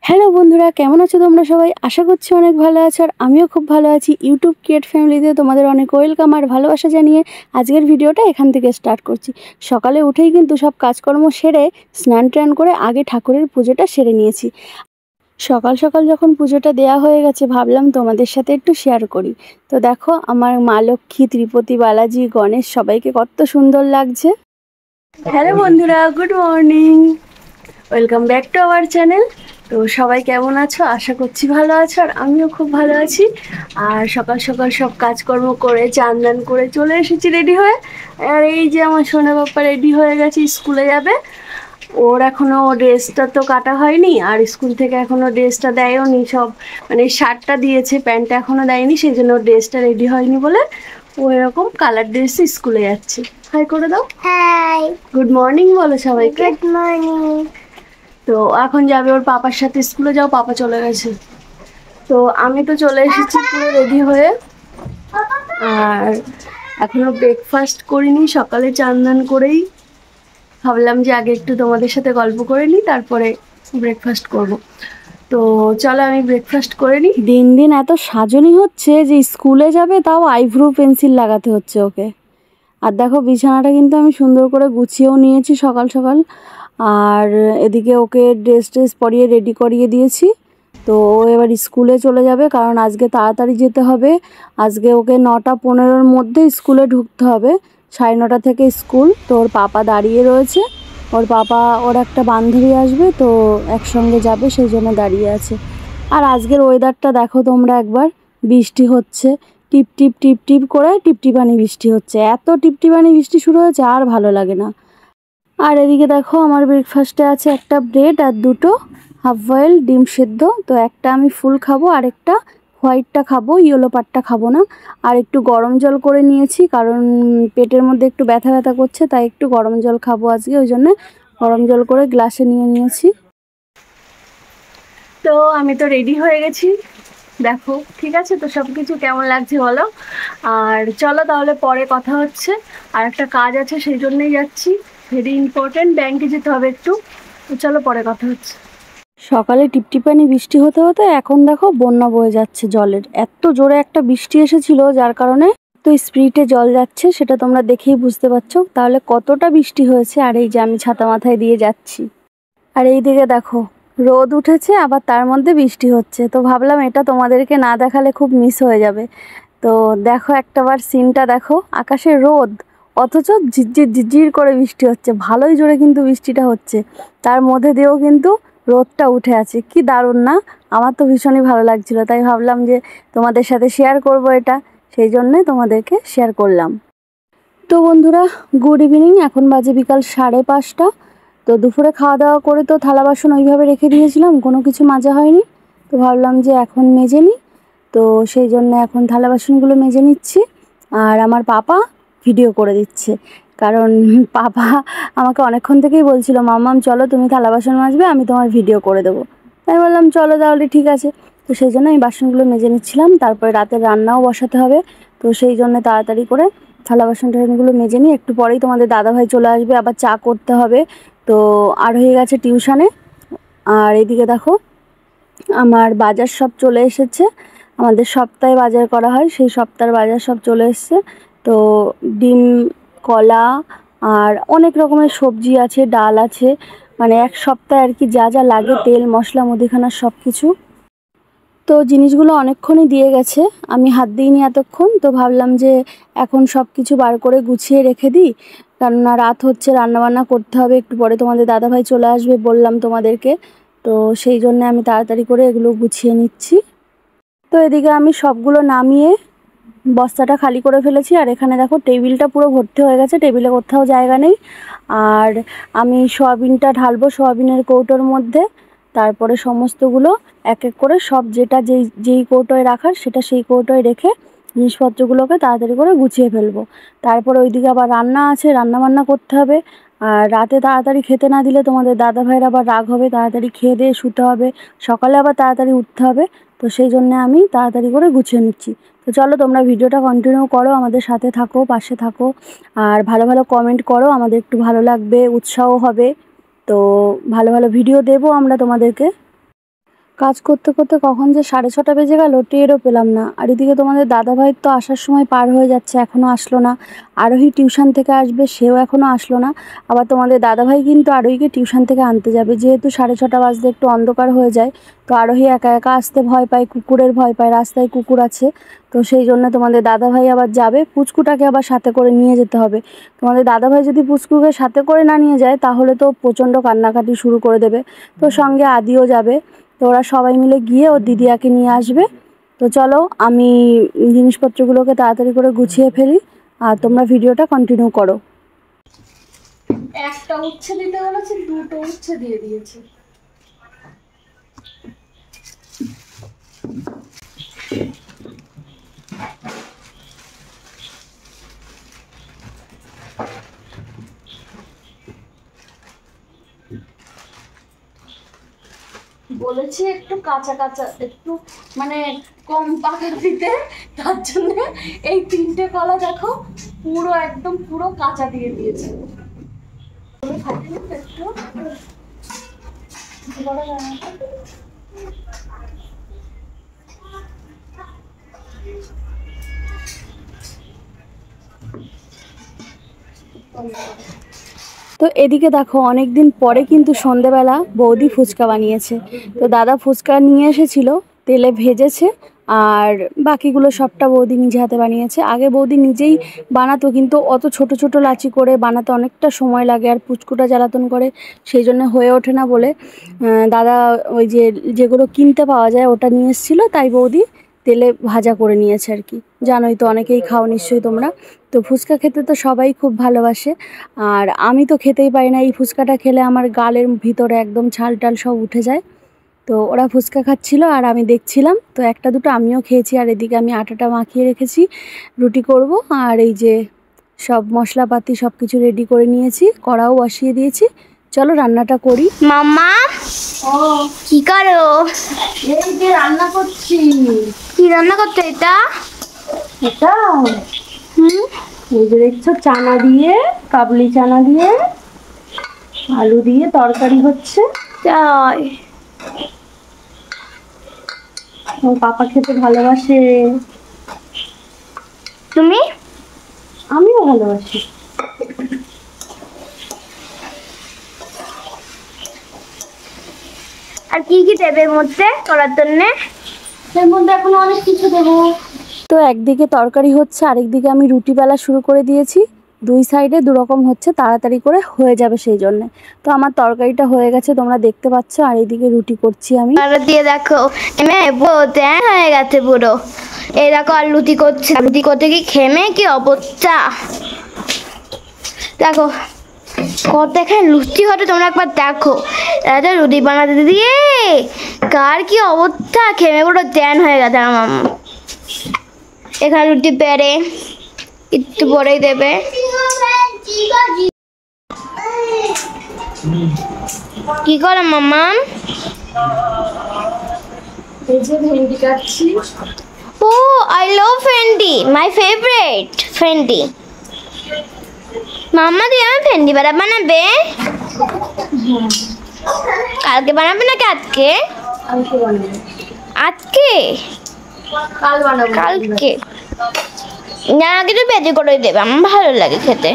Hello বন্ধুরা, কেমন আছো তোমরা সবাই? আশা করছি অনেক ভালো আছো, আর আমিও খুব ভালো আছি। ইউটিউব ক্রিয়েট ফ্যামিলিতে তোমাদের অনেক ওয়েলকাম আর ভালোবাসা জানিয়ে আজকের ভিডিওটা এখান থেকে স্টার্ট করছি। সকালে উঠেই কিন্তু সব কাজকর্ম সেরে স্নান টান করে আগে ঠাকুরের পুজোটা সেরে নিয়েছি। সকাল সকাল যখন পুজোটা দেয়া হয়ে গেছে, ভাবলাম তোমাদের সাথে একটু শেয়ার করি। তো দেখো, আমার মা লক্ষ্মী, ত্রিপতি, বালাজি, গণেশ সবাইকে কত সুন্দর লাগছে। হ্যালো বন্ধুরা, good morning, welcome back to our channel. তো সবাই কেমন আছো? আশা করছি ভালো আছো, আর আমিও খুব ভালো আছি। আর সকাল সকাল সব কাজকর্ম করে চান দান করে চলে এসেছি রেডি হয়ে। আর এই যে আমার সোনা বাপ্পা রেডি হয়ে গেছে, স্কুলে যাবে। ওর এখনো ড্রেসটা তো কাটা হয়নি, আর স্কুল থেকে এখনো ড্রেসটা দেয়ও নি। সব মানে শার্টটা দিয়েছে, প্যান্টটা এখনো দেয়নি, সেই জন্য ড্রেসটা রেডি হয়নি বলে ও এরকম কালার ড্রেসে স্কুলে যাচ্ছে। হাই করে দাও। হাই, গুড মর্নিং বলো সবাইকে। Good morning. তো এখন যাবে ওর পাপার সাথে স্কুলে, যাও, পাপা চলে গেছে। তো আমি তো চলে এসেছি পুরো রেডি হয়ে, আর এখনো ব্রেকফাস্ট করিনি। সকালে চান দান করেই ভাবলাম যে আগে একটু তোমাদের সাথে গল্প করে নিই, তারপরে ব্রেকফাস্ট করব। তো চলো আমি ব্রেকফাস্ট করে নিই। দিন দিন এত সাজনি হচ্ছে যে স্কুলে যাবে, তাও আইব্রো পেন্সিল লাগাতে হচ্ছে ওকে। আর দেখো, বিছানাটা কিন্তু আমি সুন্দর করে গুছিয়েও নিয়েছি সকাল সকাল। আর এদিকে ওকে ড্রেস পরিয়ে রেডি করিয়ে দিয়েছি। তো ও এবার স্কুলে চলে যাবে, কারণ আজকে তাড়াতাড়ি যেতে হবে। আজকে ওকে 9:15-র মধ্যে স্কুলে ঢুকতে হবে। 9:30 থেকে স্কুল। তো ওর পাপা দাঁড়িয়ে রয়েছে, ওর পাপা ওর একটা বান্ধবী আসবে, তো একসঙ্গে যাবে, সেই জন্য দাঁড়িয়ে আছে। আর আজকের ওয়েদারটা দেখো তোমরা একবার, বৃষ্টি হচ্ছে, টিপ টিপ টিপ টিপ করে টিপটিপানি বৃষ্টি হচ্ছে। এত টিপটিপানি বৃষ্টি শুরু হয়েছে, আর ভালো লাগে না। আর এদিকে দেখো, আমার ব্রেকফাস্টে আছে একটা ব্রেড আর দুটো হাফ বয়েল ডিম সেদ্ধ। তো একটা আমি ফুল খাবো, আর একটা হোয়াইটটা খাবো, ইয়েলো পার্টটা খাবো না। আর একটু গরম জল করে নিয়েছি, কারণ পেটের মধ্যে একটু ব্যথা ব্যথা করছে, তাই একটু গরম জল খাবো আজকে, ওই জন্য গরম জল করে গ্লাসে নিয়ে নিয়েছি। তো আমি তো রেডি হয়ে গেছি, দেখো ঠিক আছে তো সব কিছু। কেমন লাগছে বলো। আর চলো তাহলে পরে কথা হচ্ছে, আর একটা কাজ আছে সেই জন্যই যাচ্ছি, ভেরি ইম্পর্টেন্ট, ব্যাংকে যেতে হবে একটু। তো চলো পরে কথা হচ্ছে। সকালে টিপটিপানি বৃষ্টি হতে হতে এখন দেখো বন্যা বয়ে যাচ্ছে জলের। এত জোরে একটা বৃষ্টি এসেছিল, যার কারণে তো স্পিডে জল যাচ্ছে, সেটা তোমরা দেখেই বুঝতে পারছো তাহলে কতটা বৃষ্টি হয়েছে। আর এই যে আমি ছাতা মাথায় দিয়ে যাচ্ছি, আর এই দিকে দেখো রোদ উঠেছে, আবার তার মধ্যে বৃষ্টি হচ্ছে। তো ভাবলাম এটা তোমাদেরকে না দেখালে খুব মিস হয়ে যাবে। তো দেখো একটাবার সিনটা দেখো, আকাশে রোদ, অথচ ঝিরঝির ঝিরঝির করে বৃষ্টি হচ্ছে, ভালোই জোরে কিন্তু বৃষ্টিটা হচ্ছে। তার মধ্যে দিয়েও কিন্তু রোদটা উঠে আছে, কি দারুণ না? আমার তো ভীষণই ভালো লাগছিল, তাই ভাবলাম যে তোমাদের সাথে শেয়ার করব এটা, সেই জন্যে তোমাদেরকে শেয়ার করলাম। তো বন্ধুরা, গুড ইভিনিং। এখন বাজে বিকাল 5:30। তো দুপুরে খাওয়া দাওয়া করে তো থালা বাসন ওইভাবে রেখে দিয়েছিলাম, কোনো কিছু মাজা হয়নি। তো ভাবলাম যে এখন মেজে নিই, তো সেই জন্য এখন থালা বাসনগুলো মেজে নিচ্ছি। আর আমার পাপা ভিডিও করে দিচ্ছে, কারণ পাপা আমাকে অনেকক্ষণ থেকেই বলছিল, মাম্মাম চলো তুমি থালা বাসন মাজবে, আমি তোমার ভিডিও করে দেবো। তাই বললাম চলো তাহলে ঠিক আছে। তো সেই জন্য আমি বাসনগুলো মেজে নিচ্ছিলাম, তারপরে রাতের রান্নাও বসাতে হবে। তো সেই জন্য তাড়াতাড়ি করে থালা বাসন টাসনগুলো মেজে নিই। একটু পরেই তোমাদের দাদাভাই চলে আসবে, আবার চা করতে হবে। তো আর হয়ে গেছে টিউশনে। আর এদিকে দেখো, আমার বাজার সব চলে এসেছে। আমাদের সপ্তাহে বাজার করা হয়, সেই সপ্তাহের বাজার সব চলে এসেছে। তো ডিম, কলা, আর অনেক রকমের সবজি আছে, ডাল আছে, মানে এক সপ্তাহে আর কি যা যা লাগে, তেল মশলা মুদিখানা সব কিছু। তো জিনিসগুলো অনেকক্ষণই দিয়ে গেছে, আমি হাত দিইনি এতক্ষণ। তো ভাবলাম যে এখন সব কিছু বার করে গুছিয়ে রেখে দিই, কেননা রাত হচ্ছে, রান্নাবান্না করতে হবে। একটু পরে তোমাদের দাদাভাই চলে আসবে বললাম তোমাদেরকে। তো সেই জন্য আমি তাড়াতাড়ি করে এগুলো গুছিয়ে নিচ্ছি। তো এদিকে আমি সবগুলো নামিয়ে বস্তাটা খালি করে ফেলেছি। আর এখানে দেখো টেবিলটা পুরো ভর্তি হয়ে গেছে, টেবিলে কোথাও জায়গা নেই। আর আমি সয়াবিনটা ঢালবো সয়াবিনের কৌটোর মধ্যে, তারপরে সমস্তগুলো এক এক করে সব যেটা যেই যেই কৌটোয় রাখার সেটা সেই কৌটোয় রেখে জিনিসপত্রগুলোকে তাড়াতাড়ি করে গুছিয়ে ফেলবো। তারপরে ওইদিকে আবার রান্না আছে, রান্না বান্না করতে হবে। আর রাতে তাড়াতাড়ি খেতে না দিলে তোমাদের দাদাভাইয়ের আবার রাগ হবে, তাড়াতাড়ি খেয়ে দিয়ে শুতে হবে, সকালে আবার তাড়াতাড়ি উঠতে হবে। তো সেই জন্যে আমি তাড়াতাড়ি করে গুছিয়ে নিচ্ছি। তো চলো তোমরা ভিডিওটা কন্টিনিউ করো, আমাদের সাথে থাকো, পাশে থাকো, আর ভালো ভালো কমেন্ট করো, আমাদের একটু ভালো লাগবে, উৎসাহ হবে। তো ভালো ভালো ভিডিও দেবো আমরা তোমাদেরকে। কাজ করতে করতে কখন যে 6:30 বেজে গেল টেরও পেলাম না। আর এদিকে তোমাদের দাদাভাইয়ের তো আসার সময় পার হয়ে যাচ্ছে, এখনও আসলো না। আরোহী টিউশন থেকে আসবে, সেও এখনও আসলো না। আবার তোমাদের দাদাভাই কিন্তু আরোহীকে টিউশন থেকে আনতে যাবে, যেহেতু 6:30 বাজতে একটু অন্ধকার হয়ে যায়। তো আরোহী একা একা আসতে ভয় পায়, কুকুরের ভয় পায়, রাস্তায় কুকুর আছে। তো সেই জন্য তোমাদের দাদাভাই আবার যাবে, পুচকুটাকে আবার সাথে করে নিয়ে যেতে হবে। তোমাদের দাদাভাই যদি পুচকুকে সাথে করে না নিয়ে যায় তাহলে তো প্রচণ্ড কান্নাকাটি শুরু করে দেবে। তো সঙ্গে আদিও যাবে। তো ওরা সবাই মিলে গিয়ে ওর দিদিয়াকে নিয়ে আসবে। তো চলো আমি জিনিসপত্রগুলোকে তাড়াতাড়ি করে গুছিয়ে ফেলি, আর তোমরা ভিডিওটা কন্টিনিউ করো। একটা উচ্ছে দিতে বলেছি, দুটো উচ্ছে দিয়ে দিয়েছে। বলেছি একটু কাঁচা কাঁচা, একটু মানে কম পাকা দিতে, তার জন্য এই 3টে কলা দেখো পুরো একদম পুরো কাঁচা দিয়ে দিয়েছে। তো এদিকে দেখো অনেক দিন পরে কিন্তু সন্ধেবেলা বৌদি ফুচকা বানিয়েছে। তো দাদা ফুচকা নিয়ে এসেছিল, তেলে ভেজেছে, আর বাকিগুলো সবটা বৌদি নিজে হাতে বানিয়েছে। আগে বৌদি নিজেই বানাতো, কিন্তু অত ছোট ছোট লাচি করে বানাতে অনেকটা সময় লাগে, আর পুচকুটা জ্বালাতন করে, সেই জন্য হয়ে ওঠে না বলে দাদা ওই যেগুলো কিনতে পাওয়া যায় ওটা নিয়ে এসেছিলো, তাই বৌদি তেলে ভাজা করে নিয়েছে আর কি। জানোই তো, অনেকেই খাও নিশ্চয়ই তোমরা। তো ফুচকা খেতে তো সবাই খুব ভালোবাসে, আর আমি তো খেতেই পারি না। এই ফুচকাটা খেলে আমার গালের ভিতরে একদম ছাল টাল সব উঠে যায়। তো ওরা ফুচকা খাচ্ছিল আর আমি দেখছিলাম, তো একটা দুটো আমিও খেয়েছি। আর এদিকে আমি আটাটা মাখিয়ে রেখেছি, রুটি করব। আর এই যে সব মশলাপাতি সব কিছু রেডি করে নিয়েছি, কড়াও বসিয়ে দিয়েছি। চলো রান্নাটা করি। মাম্মা ও কি করো? এই যে রান্না করছি। কি রান্না করতে এটা? এটা এই যে দেখছো, চানা দিয়ে, কাবলি চানা দিয়ে আলু দিয়ে তরকারি হচ্ছে। তাই ও পাপা খেতে ভালোবাসে, তুমি? আমিও ভালোবাসি। আর কি কি দেবে এর মধ্যে করার জন্য? এর মধ্যে এখন অনেক কিছু দেবো। তো একদিকে তরকারি হচ্ছে, আরেকদিকে আমি রুটি বেলা শুরু করে দিয়েছি। দুই সাইডে দুরকম হচ্ছে, তাড়াতাড়ি করে হয়ে যাবে সেই জন্যে। তো আমার তরকারিটা হয়ে গেছে, তোমরা দেখতে পাচ্ছ, আর এইদিকে রুটি করছি আমি। আর দিয়ে দেখো ত্যান হয়ে গেছে পুরো। এই দেখো আর লুচি করছে, লুচি করতে কি খেমে কি অবস্থা দেখো। কত এখানে লুচি হতো তোমরা একবার দেখো। এটা রুটি বানাতে দিয়ে কার কি অবস্থা, খেমে পুরো ত্যান হয়ে গেছে আমার মাম্মা। এখানে রুটি পেরে একটু পরেই দেবে। কি করো মাম্মা? এই যে ভেন্ডি কাটছি। ও আই লাভ ভেন্ডি, মাই ফেভারিট ভেন্ডি। মাম্মা দিয়ে আমি ভেন্ডি বড়া বানাবে? কালকে বানাবে নাকি আজকে? কালকে বানাবো। আজকে? কাল বানাবো। কালকে না, কিছু ভেজে করে দেবে, আমার ভালো লাগে খেতে।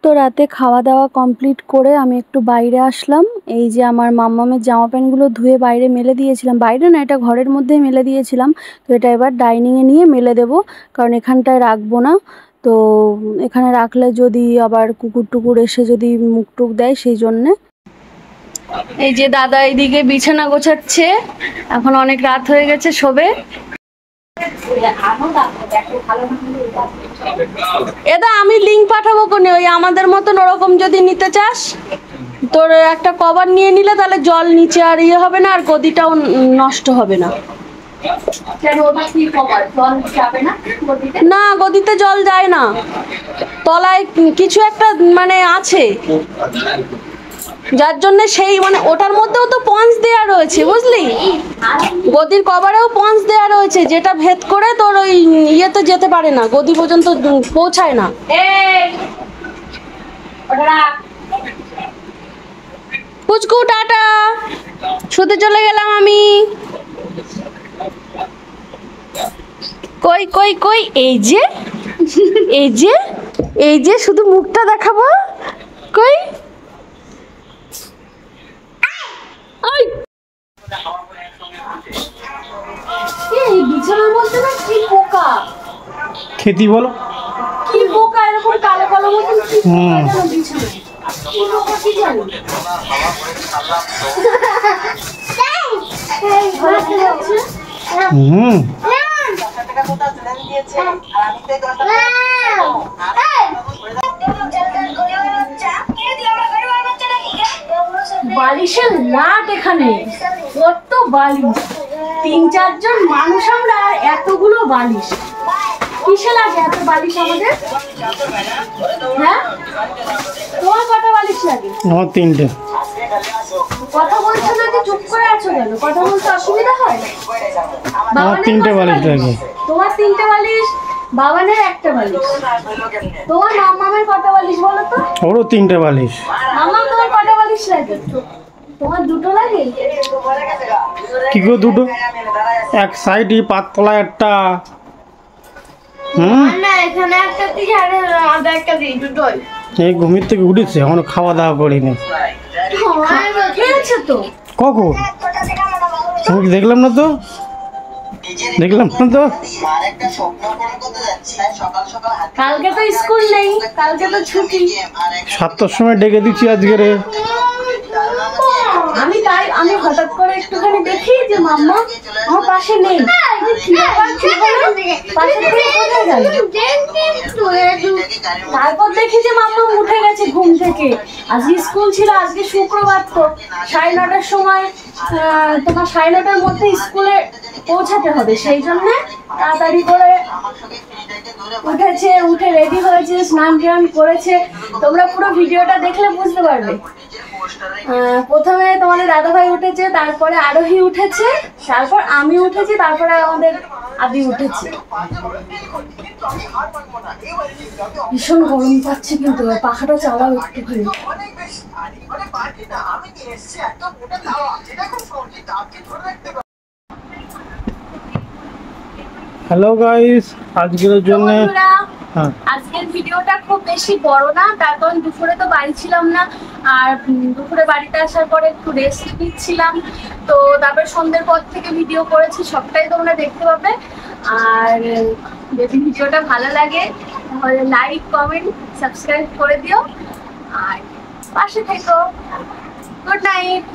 তো রাতে খাওয়া দাওয়া কমপ্লিট করে আমি একটু বাইরে আসলাম। এই যে আমার মাম্মামের জামা প্যান্টগুলো ধুয়ে বাইরে মেলে দিয়েছিলাম, বাইরে না, এটা ঘরের মধ্যেই মেলে দিয়েছিলাম। তো এটা এবার ডাইনিংয়ে নিয়ে মেলে দেবো, কারণ এখানটায় রাখবো না। তো এখানে রাখলে যদি আবার কুকুর টুকুর এসে যদি মুখ টুক দেয়, সেই জন্যে। এই যে দাদা এইদিকে বিছানা গোছাচ্ছে, এখন অনেক রাত হয়ে গেছে, শোবে। এটা আমি লিঙ্ক পাঠাবো কোনে, ওই আমাদের মতন ওরকম যদি নিতে চাস, তোর একটা কভার নিয়ে নিলে তাহলে জল নিচে আর ইয়ে হবে না, আর গদিটাও নষ্ট হবে না। না, গদিতে জল যায় না, তলায় কিছু একটা মানে আছে, যার জন্য সেই মানে ওটার মধ্যেও তো পঞ্চ দেয়া রয়েছে, বুঝলি, গদির কভারেও পঞ্চ দেয়া রয়েছে, যেটা ভেদ করে তোর ওই ইয়েতে যেতে পারে না, গদি পর্যন্ত পৌঁছায় না। পুচকু টাটা, শুতে চলে গেলাম আমি। কই কই কই, এই যে এই যে এই যে শুধু মুখটা দেখাবো, কই ওই এই বিছানার মধ্যে না কি পোকা, খেতি বলো। কি পোকা এরকম কালো কালো মতন কি পোকা যেন বিছানায়, কি পোকা কি জানো? এই ঘরে কি হচ্ছে? হুম বালিশের লাট এখানে, কত বালিশ, 3-4 জন মানুষ আমরা, আর এতগুলো বালিশ, কিসে লাগে এত বালিশ আমাদের? হ্যাঁ, তোমার কটা বালিশ লাগে? আমার 3টে। কথা বলছো না যে চুপ করে আছো কেন? কথা বলতে অসুবিধা হয়? আমার 3টে বালিশ লাগে। তোমার 3টে বালিশ, বাবানের 1টা বালিশ। তোমার মামামের কটা বালিশ বলো তো? ওরও 3টে বালিশ। মামা তোমার কটা বালিশ লাগে? তোমার 2টো লাগে? কি করে 2টো? এক সাইডে পাততলায় একটা। না এখানে একটা দিকে আর আধা একটা দিই, দুটোই। এই ঘুমির থেকে উঠেছে, এখনো খাওয়া দাওয়া করিনি। খেয়েছে তো। কখন? আমি কি দেখলাম না তো, দেখলাম না তো। কালকে তো স্কুল নেই, কালকে তো ছুটি। 7টার সময় ডেকে দিচ্ছি আজকে রে। আমি হঠাৎ করে একটুখানি দেখি যে মাম্মা আমার পাশে নেই, কি ব্যাপার, কি হলো? পাশে থেকে কোথায় গেল? তারপর দেখি যে মাম্মা উঠে গেছে ঘুম থেকে। আজকে স্কুল ছিল, আজকে শুক্রবার, তো 9:30টার সময় তোমার 9:30টার মধ্যে স্কুলে পৌঁছাতে হবে, সেই জন্য তাড়াতাড়ি করে উঠেছে, উঠে রেডি হয়েছে, স্নান টান করেছে। তোমরা পুরো ভিডিওটা দেখলে বুঝতে পারবে। প্রথমে তোমাদের দাদাভাই উঠেছে, তারপরে আরোহী উঠেছে, তারপর আমি উঠেছি, তারপরে আমাদের আদি উঠেছে। ভীষণ গরম পাচ্ছে, কিন্তু পাখাটা চালাও একটুখানি। হ্যালো গাইস, আজকের জন্য বন্ধুরা, হ্যাঁ আজকের ভিডিওটা খুব বেশি বড় না, তার কারণ দুপুরে তো বাড়ি ছিলাম না, আর দুপুরে বাড়িতে আসার পরে একটু রেস্ট নিচ্ছিলাম, তো তারপর সন্ধ্যের পর থেকে ভিডিও করেছি, সবটাই তোমরা দেখতে পাবে। আর যদি ভিডিওটা ভালো লাগে তাহলে লাইক, কমেন্ট, সাবস্ক্রাইব করে দিও, আর পাশে থেকো। Good night.